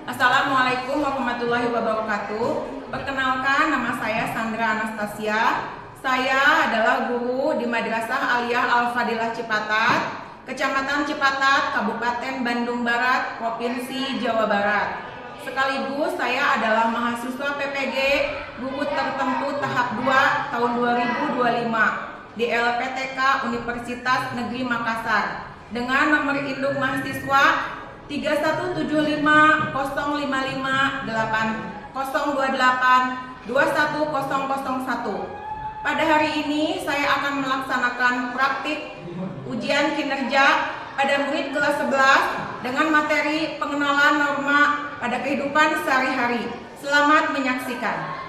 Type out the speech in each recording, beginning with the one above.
Assalamualaikum warahmatullahi wabarakatuh. Perkenalkan, nama saya Sandra Anastasia. Saya adalah guru di Madrasah Aliyah Al-Fadilah Cipatat, Kecamatan Cipatat, Kabupaten Bandung Barat, Provinsi Jawa Barat. Sekaligus saya adalah mahasiswa PPG Guru Tertentu Tahap 2 tahun 2025 di LPTK Universitas Negeri Makassar dengan nomor induk mahasiswa 3175802821001. Pada hari ini saya akan melaksanakan praktik ujian kinerja pada murid kelas 11 dengan materi pengenalan norma pada kehidupan sehari-hari. Selamat menyaksikan.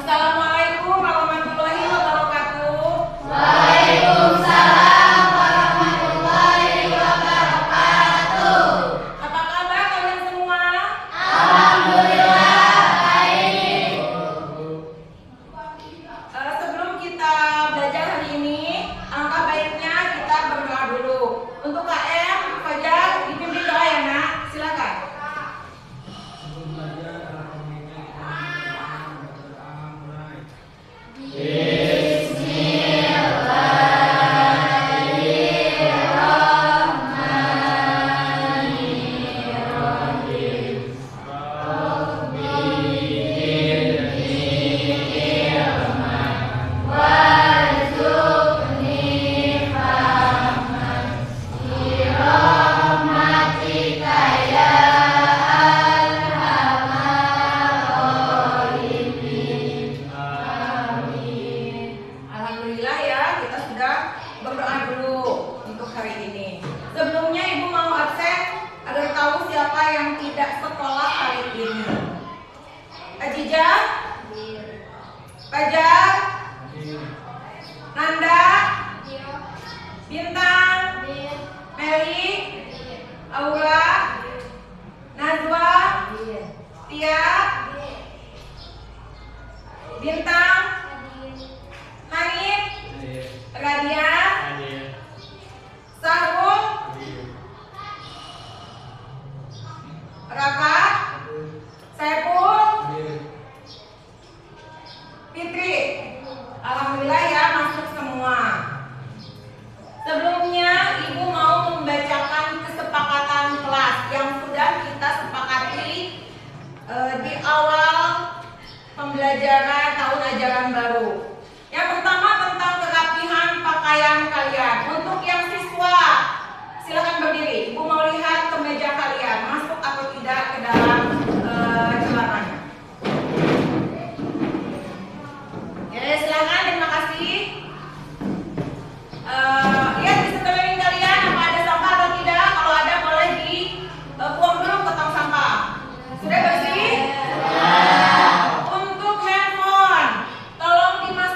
Assalamualaikum warahmatullahi wabarakatuh. Waalaikumsalam warahmatullahi wabarakatuh. Apa kabar kalian semua? Alhamdulillah baik. Sebelum kita belajar hari ini, alangkah baiknya kita berdoa dulu. Untuk KM, Fajar, dipimpin doa ya nak. Silakan. Alhamdulillah ya, kita sudah berdoa dulu untuk hari ini. Sebelumnya Ibu mau absen agar tahu siapa yang tidak sekolah hari ini. Ajija, Fajar, Nanda, Bintang, Meli, Aura, Najwa, Tia, Bintang, Hanif, Radian, Sarung, Raka, Saiful, Fitri. Alhamdulillah ya, masuk semua. Sebelumnya Ibu mau membacakan kesepakatan kelas yang sudah kita sepakati di awal pembelajaran tahun ajaran baru. Yang pertama tentang kerapihan pakaian kalian. Untuk yang siswa, silakan berdiri. Ibu mau lihat kemeja kalian masuk atau tidak ke dalam celananya. Oke, silakan. Terima kasih. Lihat di sekeliling kalian apa ada sampah atau tidak. Kalau ada boleh buang dulu ke tong sampah. Sudah bersih? Untuk handphone, tolong dimasukkan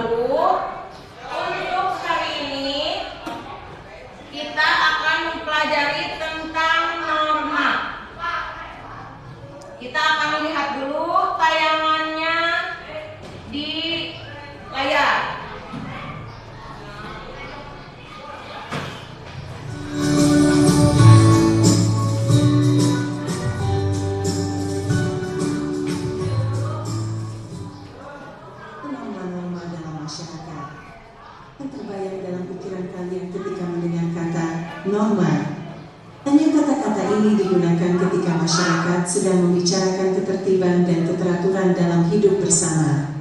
dulu. Untuk hari ini kita akan mempelajari tentang norma. Kita akan lihat dulu tayangannya di layar. Norma-norma dalam masyarakat. Yang terbayang dalam pikiran kalian ketika mendengar kata norma. Hanya kata-kata ini digunakan ketika masyarakat sedang membicarakan ketertiban dan keteraturan dalam hidup bersama.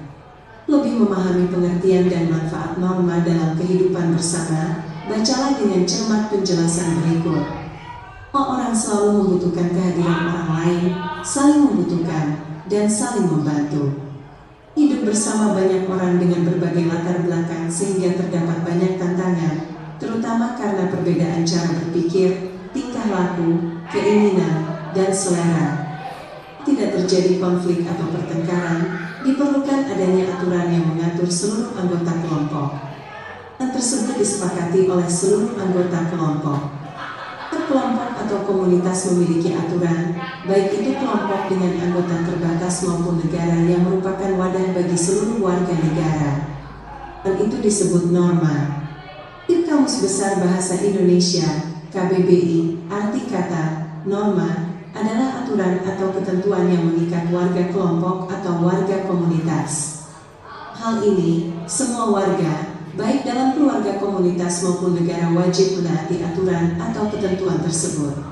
Lebih memahami pengertian dan manfaat norma dalam kehidupan bersama, bacalah dengan cermat penjelasan berikut. Orang selalu membutuhkan kehadiran orang lain, saling membutuhkan, dan saling membantu. Hidup bersama banyak orang dengan berbagai latar belakang sehingga terdapat banyak tantangan, terutama karena perbedaan cara berpikir, tingkah laku, keinginan, dan selera. Tidak terjadi konflik atau pertengkaran, diperlukan adanya aturan yang mengatur seluruh anggota kelompok. Hal tersebut disepakati oleh seluruh anggota kelompok. Kelompok atau komunitas memiliki aturan, baik itu kelompok dengan anggota terbatas maupun negara yang merupakan wadah bagi seluruh warga negara. Hal itu disebut norma. Di Kamus Besar Bahasa Indonesia, KBBI, arti kata norma adalah aturan atau ketentuan yang mengikat warga kelompok atau warga komunitas. Hal ini, semua warga, baik dalam keluarga komunitas maupun negara wajib menaati aturan atau ketentuan tersebut.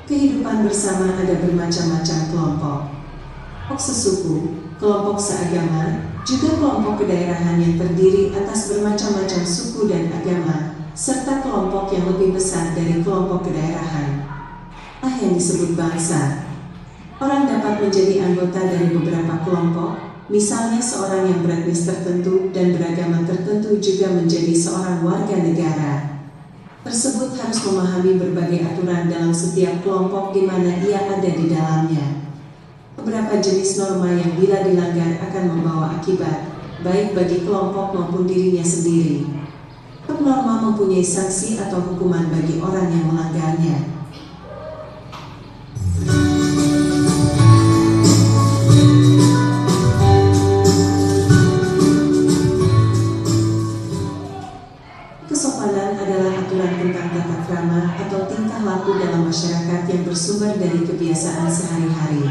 Kehidupan bersama ada bermacam-macam kelompok. Kelompok sesuku, kelompok seagama, juga kelompok kedaerahan yang terdiri atas bermacam-macam suku dan agama, serta kelompok yang lebih besar dari kelompok kedaerahan. Yang disebut bangsa. Orang dapat menjadi anggota dari beberapa kelompok. Misalnya seorang yang beretnis tertentu dan beragama tertentu juga menjadi seorang warga negara. Tersebut harus memahami berbagai aturan dalam setiap kelompok di mana ia ada di dalamnya. Beberapa jenis norma yang bila dilanggar akan membawa akibat, baik bagi kelompok maupun dirinya sendiri. Norma mempunyai sanksi atau hukuman bagi orang yang melanggarnya. Kesopanan adalah aturan tentang tata krama atau tingkah laku dalam masyarakat yang bersumber dari kebiasaan sehari-hari.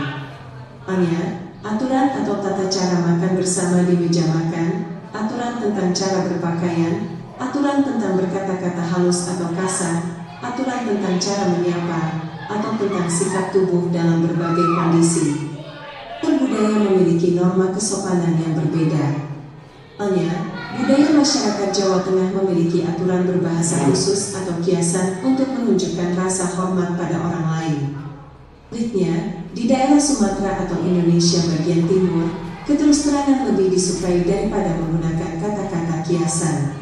Hanya, aturan atau tata cara makan bersama di meja makan, aturan tentang cara berpakaian, aturan tentang berkata-kata halus atau kasar, aturan tentang cara menyapa, atau tentang sikap tubuh dalam berbagai kondisi. Budaya memiliki norma kesopanan yang berbeda. Hanya, budaya masyarakat Jawa Tengah memiliki aturan berbahasa khusus atau kiasan untuk menunjukkan rasa hormat pada orang lain. Sebaliknya, di daerah Sumatera atau Indonesia bagian timur, keterus-terangan lebih disukai daripada menggunakan kata-kata kiasan.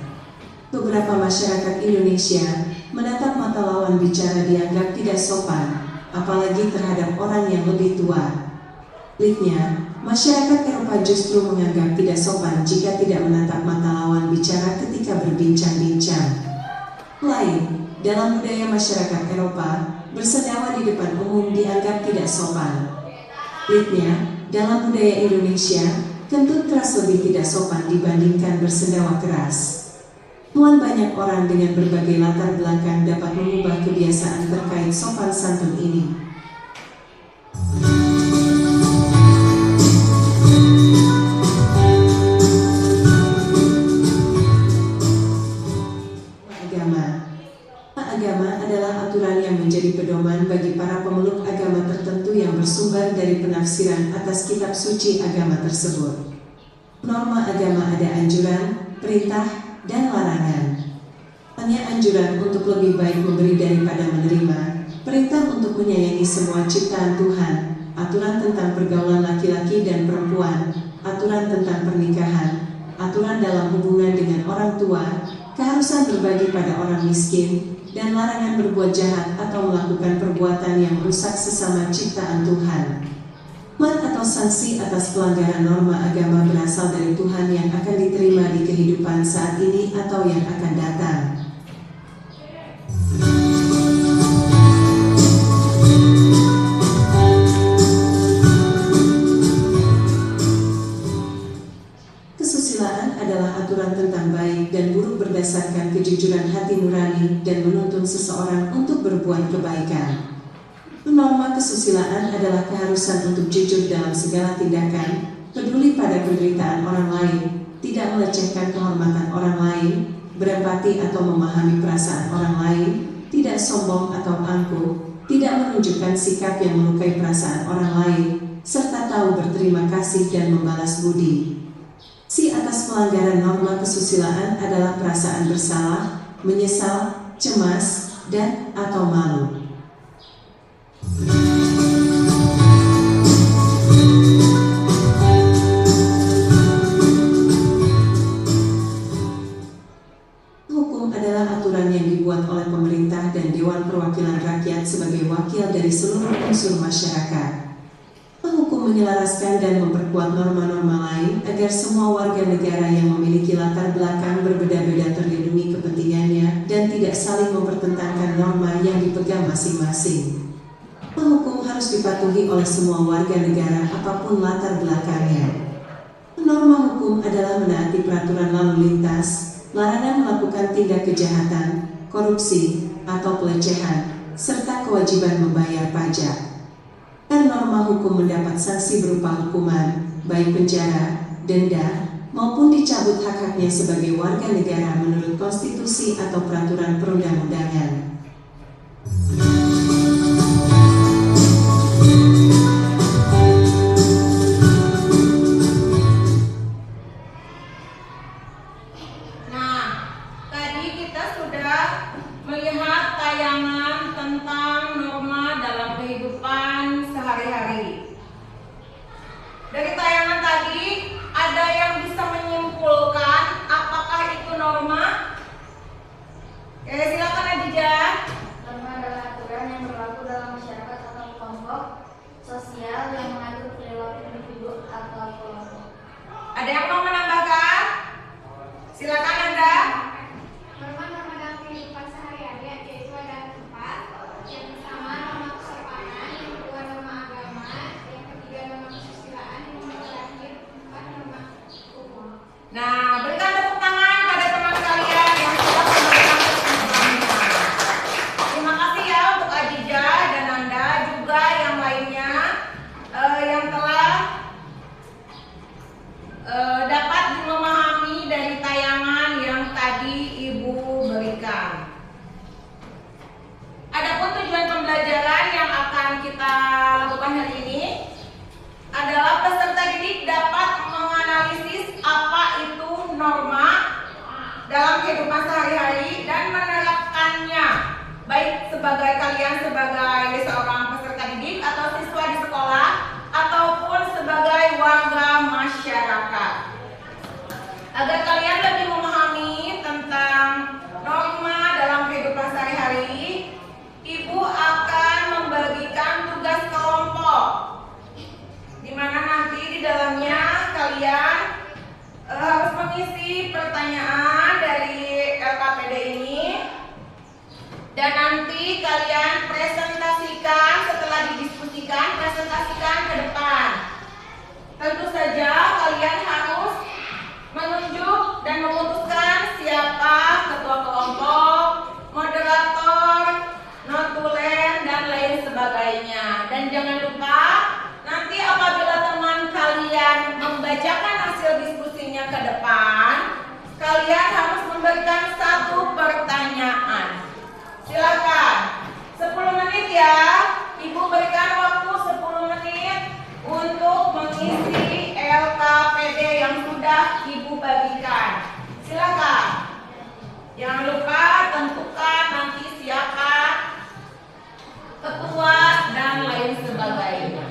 Beberapa masyarakat Indonesia menatap mata lawan bicara dianggap tidak sopan, apalagi terhadap orang yang lebih tua. Sebaliknya, masyarakat Eropa justru menganggap tidak sopan jika tidak menatap mata lawan bicara ketika berbincang-bincang. Lain, dalam budaya masyarakat Eropa, bersendawa di depan umum dianggap tidak sopan. Sebaliknya, dalam budaya Indonesia, kentut keras lebih tidak sopan dibandingkan bersendawa keras. Banyak orang dengan berbagai latar belakang dapat mengubah kebiasaan terkait sopan santun ini. Agama adalah aturan yang menjadi pedoman bagi para pemeluk agama tertentu yang bersumber dari penafsiran atas kitab suci agama tersebut. Norma agama ada anjuran, perintah, dan larangan. Hanya anjuran untuk lebih baik memberi daripada menerima, perintah untuk menyayangi semua ciptaan Tuhan, aturan tentang pergaulan laki-laki dan perempuan, aturan tentang pernikahan, aturan dalam hubungan dengan orang tua, keharusan berbagi pada orang miskin, dan larangan berbuat jahat atau melakukan perbuatan yang merusak sesama ciptaan Tuhan. Hukuman atau sanksi atas pelanggaran norma agama berasal dari Tuhan yang akan diterima di zaman saat ini atau yang akan datang. Kesusilaan adalah aturan tentang baik dan buruk berdasarkan kejujuran hati nurani dan menuntun seseorang untuk berbuat kebaikan. Norma kesusilaan adalah keharusan untuk jujur dalam segala tindakan, peduli pada penderitaan orang lain, tidak melecehkan kehormatan orang lain, berempati atau memahami perasaan orang lain, tidak sombong atau angkuh, tidak menunjukkan sikap yang melukai perasaan orang lain, serta tahu berterima kasih dan membalas budi. Si atas pelanggaran norma kesusilaan adalah perasaan bersalah, menyesal, cemas, dan atau malu. Hukum adalah aturan yang dibuat oleh pemerintah dan Dewan Perwakilan Rakyat sebagai wakil dari seluruh unsur masyarakat. Hukum menyelaraskan dan memperkuat norma-norma lain agar semua warga negara yang memiliki latar belakang berbeda-beda terlindungi kepentingannya dan tidak saling mempertentangkan norma yang dipegang masing-masing. Hukum harus dipatuhi oleh semua warga negara apapun latar belakangnya. Norma hukum adalah menaati peraturan lalu lintas, larangan melakukan tindak kejahatan, korupsi, atau pelecehan, serta kewajiban membayar pajak. Dan norma hukum mendapat sanksi berupa hukuman, baik penjara, denda, maupun dicabut hak-haknya sebagai warga negara menurut konstitusi atau peraturan perundang-undangan. Melihat tayangan tentang norma dalam kehidupan sehari-hari. Dari tayangan tadi, ada yang bisa menyimpulkan apakah itu norma? Silakan Adijah. Norma adalah aturan yang berlaku dalam masyarakat atau kelompok sosial yang mengatur perilaku individu atau kelompok. Ada yang mau menambahkan? Silakan Anda. Norma-norma dalam kehidupan sehari-hari yaitu ada 4. Yang pertama norma kesopanan, yang kedua norma agama, yang ketiga norma kesusilaan, yang terakhir 4 norma umum. Nah, berikan tepuk tangan pada teman kalian yang sudah menonton kesimpulannya. Terima kasih ya untuk Adijah dan Anda juga yang lainnya yang telah dapat memahami dari tayangan yang tadi Ibu berikan. Adapun tujuan pembelajaran yang akan kita lakukan hari ini adalah peserta didik dapat menganalisis apa itu norma dalam kehidupan sehari-hari dan menerapkannya, baik sebagai kalian sebagai seorang peserta didik atau siswa di sekolah ataupun sebagai warga masyarakat. Agar kalian lebih memahami tentang norma dalam kehidupan sehari-hari, Ibu akan membagikan tugas kelompok, di mana nanti di dalamnya kalian harus mengisi pertanyaan dari LKPD ini, dan nanti kalian presentasikan setelah didiskusikan, presentasikan ke depan. Tentu saja kalian harus menunjuk dan memutuskan siapa ketua kelompok, moderator, notulen, dan lain sebagainya. Dan jangan lupa nanti apabila teman kalian membacakan hasil diskusinya ke depan, kalian harus memberikan 1 pertanyaan. Silakan 10 menit ya. Ibu berikan waktu 10 menit untuk mengisi LKPD yang sudah Ibu bagikan. Silakan. Jangan lupa tentukan nanti siapa ketua dan lain sebagainya.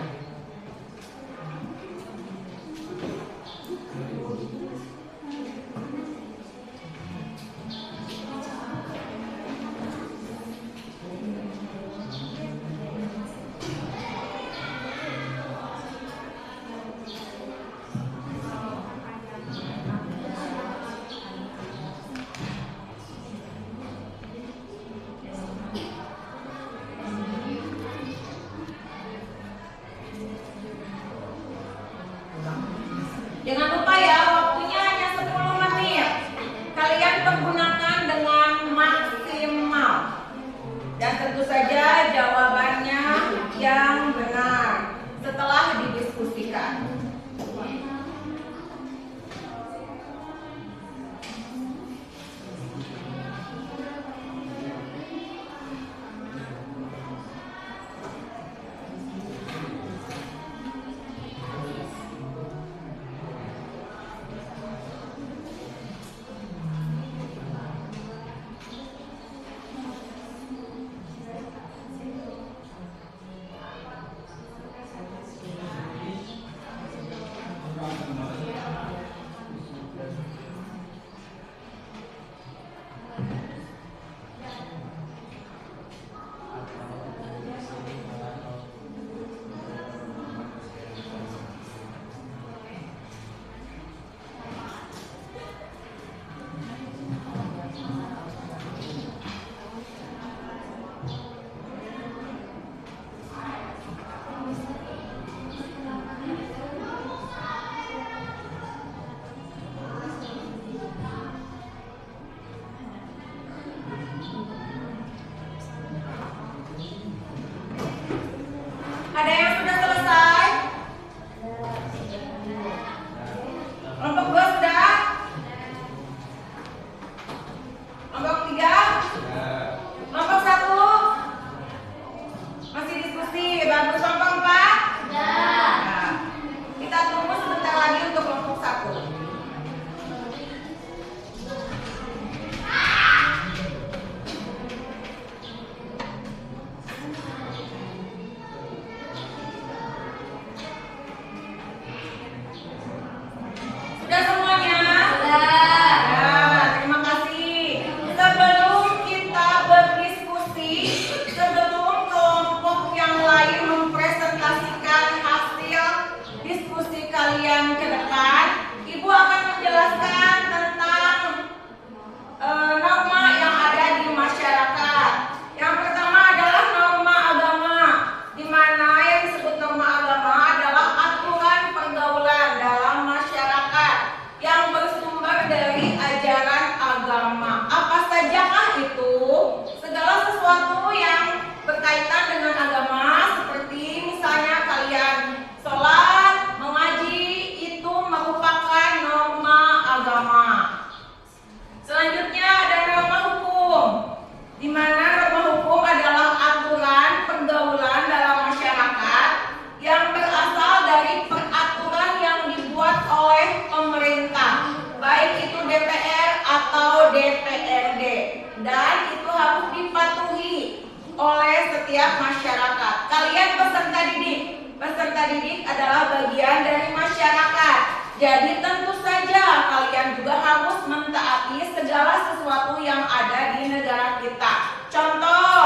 didik adalah bagian dari masyarakat. Jadi tentu saja kalian juga harus mentaati segala sesuatu yang ada di negara kita. Contoh,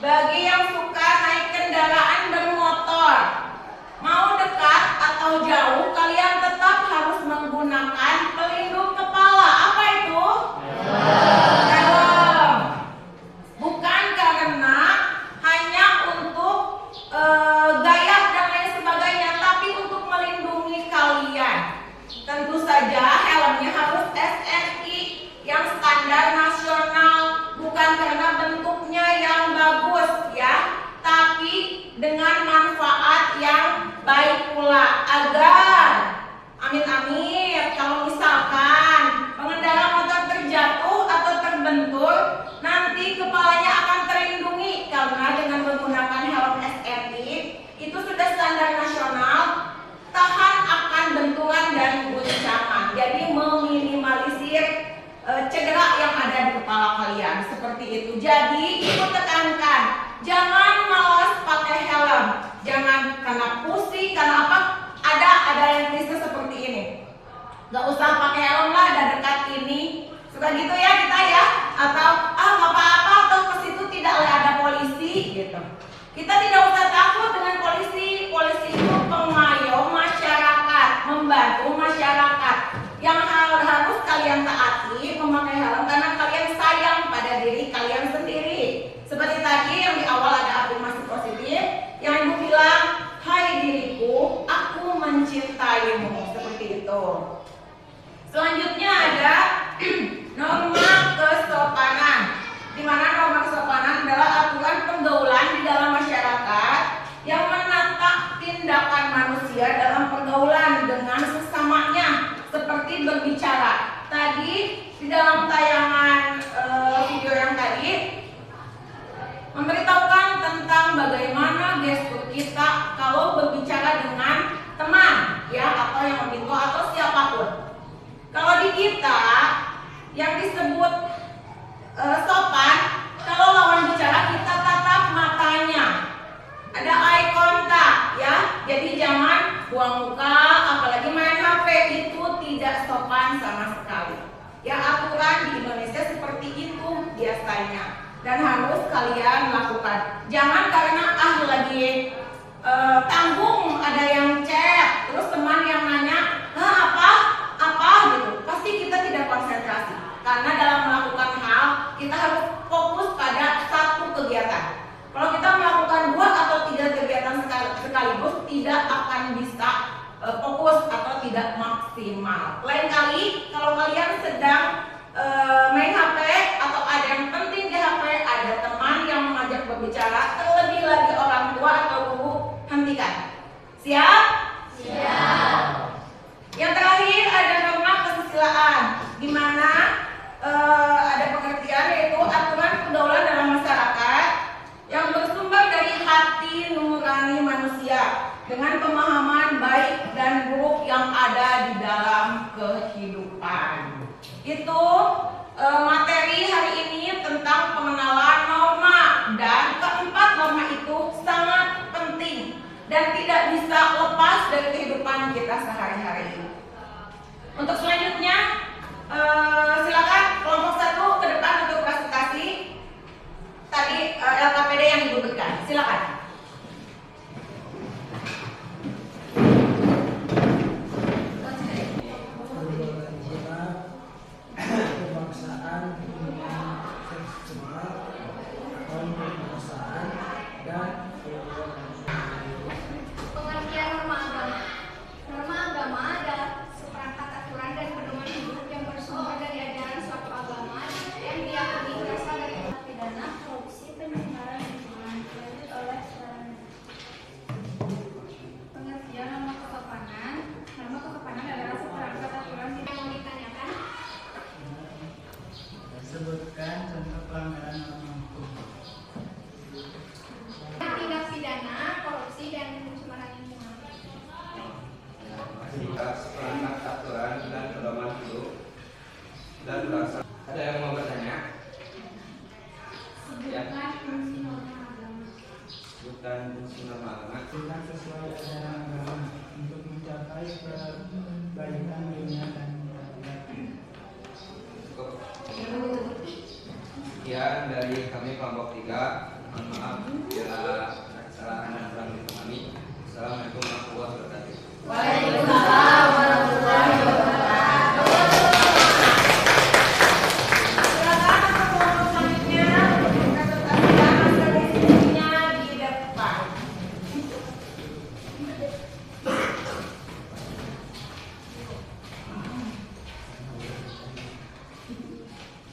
bagi yang suka naik kendaraan bermotor, mau dekat atau jauh, kalian tetap harus menggunakan pelindung kepala. Apa itu? Helm. Bukan karena hanya untuk gaya dan lain sebagainya, tapi untuk melindungi kalian. Tentu saja helmnya harus SNI yang standar nasional, bukan karena bentuknya yang bagus ya, tapi dengan manfaat yang baik pula, agar amit-amit kalau misalkan pengendara motor terjatuh atau terbentur, nanti kepalanya akan terlindungi karena dengan menggunakan helm SNI itu sudah standar nasional, tahan akan benturan dan guncangan. Jadi meminimalisir cedera yang ada di kepala kalian, seperti itu. Jadi ibu tekankan, jangan malas pakai helm, jangan karena pusing, karena apa? Ada yang bisa seperti ini, nggak usah pakai helm lah, ada dekat ini, suka gitu ya kita ya, atau nggak apa-apa, atau ke situ tidak ada polisi gitu. Kita tidak usah takut dengan polisi. Polisi itu pengayom masyarakat, membantu masyarakat. Yang harus kalian taati memakai helm karena kalian sayang pada diri kalian sendiri. Seperti tadi yang di awal ada afirmasi positif yang ibu bilang, hai diriku, aku mencintaimu, seperti itu. Selanjutnya ada norma kesopanan, di mana norma kesopanan adalah aturan pergaulan di dalam masyarakat yang menata tindakan manusia dalam pergaulan dengan sesamanya, seperti berbicara. Tadi di dalam tayangan video yang tadi memberitahukan tentang bagaimana gestur kita kalau berbicara dengan teman ya, atau yang lebih tua atau siapapun. Kalau di kita yang disebut sopan, kalau lawan bicara kita tatap matanya, ada eye contact ya. Jadi jangan buang muka, apalagi main HP, itu tidak sopan sama sekali. Ya, aturan di Indonesia seperti itu biasanya dan harus kalian lakukan. Jangan karena lagi tanggung ada yang chat, terus teman yang nanya, apa gitu. Pasti kita tidak konsentrasi. Karena dalam melakukan hal kita harus fokus pada satu kegiatan. Kalau kita melakukan 2 atau 3 kegiatan sekaligus, tidak akan bisa fokus atau tidak maksimal. Lain kali kalau kalian sedang main HP atau ada yang penting di HP, ada teman yang mengajak berbicara, terlebih lagi orang tua atau guru, hentikan. Siap? Siap. Yang terakhir ada norma kesusilaan, di mana ada pengertian yaitu aturan pergaulan dalam masyarakat yang bersumber dari hati nurani manusia dengan pemahaman baik dan buruk yang ada di dalam kehidupan. Itu materi hari ini tentang pengenalan norma, dan keempat norma itu sangat penting dan tidak bisa lepas dari kehidupan kita sehari-hari. Untuk selanjutnya silakan kelompok 1 ke depan untuk presentasi tadi LKPD yang ibu berikan. Silakan. Kebangsaan, seksual, kebangsaan, dan Pengertian norma agama. Norma agama adalah seperangkat aturan dan pedoman hidup yang bersumber dari ajaran suatu agama yang diyakini berasal dari pidana, korupsi, pencemaran lingkungan, dilanjut oleh pengertian norma kesopanan. Norma kesopanan adalah seperangkat aturan yang mau ditanyakan. sebutkan contoh pelanggaran norma hukum. Tindak pidana, korupsi, dan pencemaran lingkungan. Seperangkat aturan dan pedoman hidup dan berasal. Ada yang mau bertanya? Sebutkan fungsi norma agama. Bukan fungsi norma agama. Bukan sesuai ajaran agama. Sekian dari kami kelompok 3. Mohon maaf bila ada kesalahan dan kurang dipahami. Assalamualaikum warahmatullahi wabarakatuh. Waalaikumsalam warahmatullahi wabarakatuh. Silakan untuk kelompok selanjutnya untuk presentasikan hasil diskusinya di depan.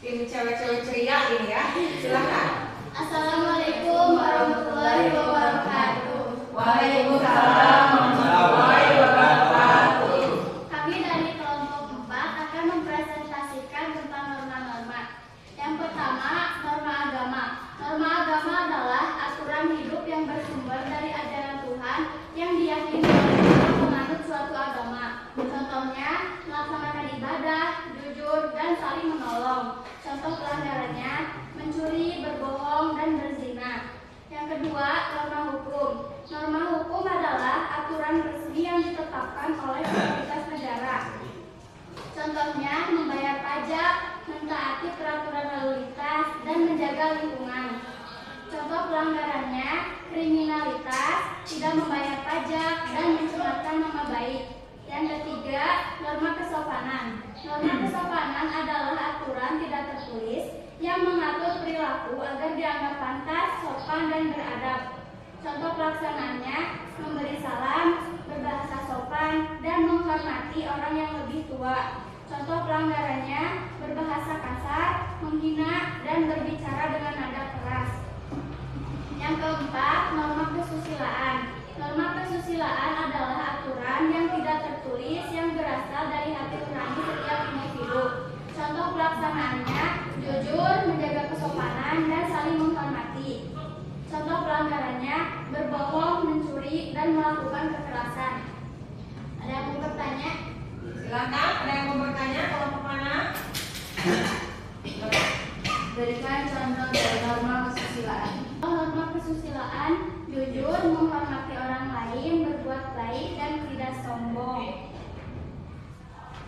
Tim cewek-cewek ceria ini ya, silakan. Assalamualaikum warahmatullahi wabarakatuh. Waalaikumsalam warahmatullahi wabarakatuh. Kami dari kelompok 4 akan mempresentasikan tentang norma-norma. Yang pertama, norma agama. Norma agama adalah aturan hidup yang bersumber dari ajaran Tuhan yang diyakini oleh orang menganut suatu agama. Contohnya, melaksanakan ibadah, jujur, dan saling menolong. Contoh pelanggarannya, mencuri, berbohong, dan berzina. Yang kedua, norma hukum. Norma hukum adalah aturan resmi yang ditetapkan oleh otoritas negara. Contohnya, membayar pajak, mentaati peraturan lalu lintas, dan menjaga lingkungan. Contoh pelanggarannya, kriminalitas, tidak membayar pajak, dan mencemarkan nama baik. Yang ketiga, norma kesopanan. Norma kesopanan adalah aturan tidak tertulis yang mengatur perilaku agar dianggap pantas, sopan, dan beradab. Contoh pelaksanaannya, memberi salam, berbahasa sopan, dan menghormati orang yang lebih tua. Contoh pelanggarannya, berbahasa kasar, menghina, dan berbicara dengan nada keras. Yang keempat, norma kesusilaan. Norma kesusilaan adalah aturan yang tidak tertulis yang berasal dari hati nurani setiap individu. Contoh pelaksanaannya, jujur, menjaga kesopanan, dan saling menghormati. Contoh pelanggarannya, berbohong, mencuri, dan melakukan kekerasan. Ada yang mau bertanya? Silakan, ada yang mau bertanya? Kelompok mana? Berikan contoh dari norma kesusilaan. Norma kesusilaan, jujur, menghormati orang lain, berbuat baik, dan tidak sombong.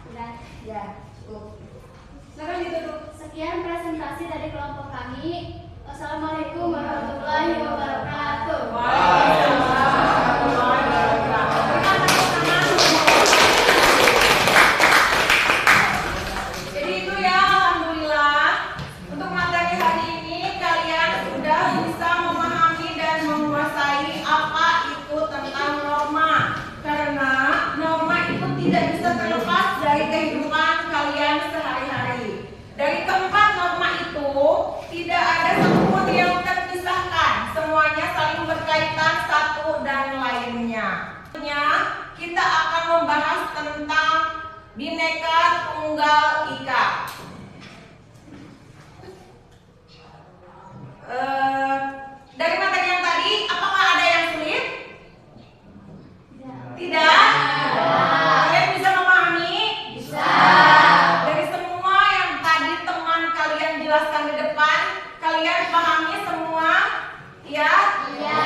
Sudah? Ya, cukup. Silakan ditutup. Sekian presentasi dari kelompok kami. Wassalamualaikum warahmatullahi wabarakatuh. Jadi itu ya, alhamdulillah. Untuk materi hari ini kalian sudah bisa memahami dan menguasai apa itu tentang norma. Karena norma itu tidak bisa terlepas dari kehidupan kalian sehari-hari. Dari keempat norma itu tidak ada satupun yang terpisahkan. Semuanya saling berkaitan satu dan lainnya. Kita akan membahas tentang Bhinneka Tunggal Ika. Dari materi yang tadi, apakah ada yang sulit? Tidak? Kalian bisa memahami? Bisa. Dari semua yang tadi teman kalian jelaskan di depan, kalian pahami semua? Ya? Iya.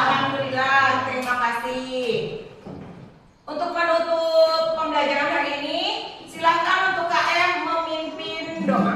Alhamdulillah, terima kasih. Untuk menutup pembelajaran hari ini, silakan untuk KM memimpin doa.